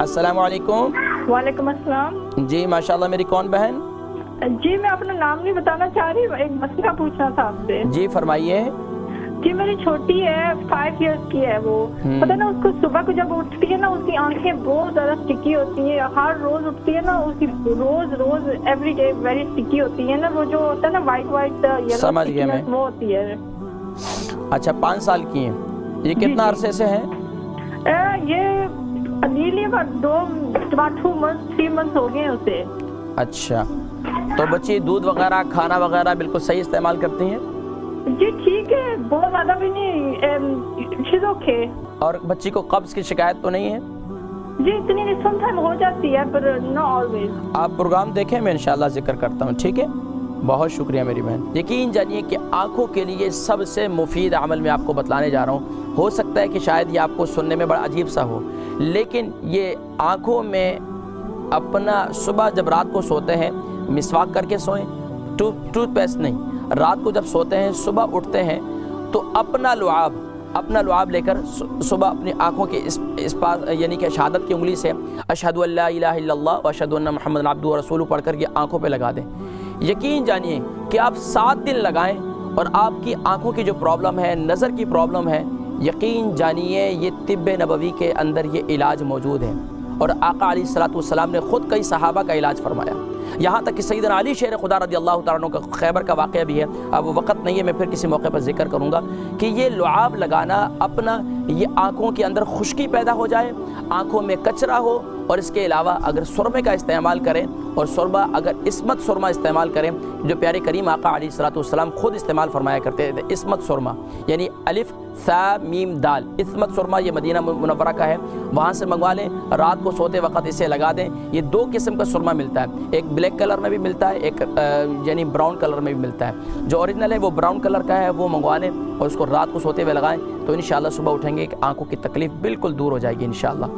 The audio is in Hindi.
अस्सलाम वालेकुम। वालेकुम अस्सलाम। जी माशाल्लाह, मेरी कौन बहन? जी मैं अपना नाम नहीं बताना चाह रही, एक मसला पूछना था आपसे। जी फरमाइए। जी मेरी छोटी है, 5 इयर्स की है वो। पता ना उसको सुबह को जब उठती है ना उसकी आंखें बहुत ज्यादा स्टिकी होती है। हर रोज उठती है ना उसकी रोज एवरी डे वेरी स्टिकी होती है ना, वो जो होता है ना वाइट येलो समझ गया मैं, वो होती है। अच्छा 5 साल की है, ये कितना अरसे से है? ये अभी 3 मंथ हो गए उसे। अच्छा, तो बच्ची दूध वगैरह खाना वगैरह बिल्कुल सही इस्तेमाल करती हैं? जी ठीक है, बहुत ज्यादा भी नहीं, शीज़ ओके। और बच्ची को कब्ज की शिकायत तो नहीं है? जी इतनी नहीं, समटाइम हो जाती है पर नॉट ऑलवेज। आप प्रोग्राम देखें, मैं इंशाल्लाह जिक्र करता हूँ, ठीक है? बहुत शुक्रिया मेरी बहन। यकीन जानिए कि आँखों के लिए सबसे मुफीद अमल मैं आपको बतलाने जा रहा हूँ। हो सकता है कि शायद ये आपको सुनने में बड़ा अजीब सा हो, लेकिन ये आँखों में अपना सुबह जब रात को सोते हैं मिसवाक करके सोएं, टूथपेस्ट नहीं। रात को जब सोते हैं सुबह उठते हैं तो अपना लुआब लेकर सुबह अपनी आँखों के इस पास यानी कि शहादत की उंगली से अशहदु अल्ला इलाहा इल्लल्लाह व अशहदु अन्ना मुहम्मदन अब्दुहु व रसूलुहु पढ़ कर ये आँखों पे लगा दें। यकीन जानिए कि आप 7 दिन लगाएं और आपकी आँखों की जो प्रॉब्लम है, नज़र की प्रॉब्लम है, यकीन जानिए ये तिब्बे नबवी के अंदर ये इलाज मौजूद है। और आका अलैहिस्सलातु वस्सलाम ने ख़ुद कई सहाबा का इलाज फरमाया, यहाँ तक कि सैयदना अली शेर खुदा रज़ियल्लाहु तआला अन्हु का खैबर का वाक़या भी है। अब वक़्त नहीं है, मैं फिर किसी मौके पर जिक्र करूँगा कि ये लुआब लगाना अपना, ये आँखों के अंदर खुश्की पैदा हो जाए, आँखों में कचरा हो, और इसके अलावा अगर सुरमे का इस्तेमाल करें और सुरमा अगर इस्मत सुरमा इस्तेमाल करें, जो प्यारे करीम आका अलैहिस्सलातु वस्सलाम खुद इस्तेमाल फरमाया करते थे, इस्मत सुरमा यानी अलिफ सा मीम दाल, इस्मत सुरमा ये मदीना मुनव्वरा का है, वहाँ से मंगवा लें। रात को सोते वक्त इसे लगा दें। ये 2 किस्म का सुरमा मिलता है, एक ब्लैक कलर में भी मिलता है, एक यानी ब्राउन कलर में भी मिलता है। जो ओरिजिनल है वो ब्राउन कलर का है, वो मंगवा लें और उसको रात को सोते हुए लगाएं, तो इंशाअल्लाह सुबह उठेंगे कि आँखों की तकलीफ़ बिल्कुल दूर हो जाएगी इंशाअल्लाह।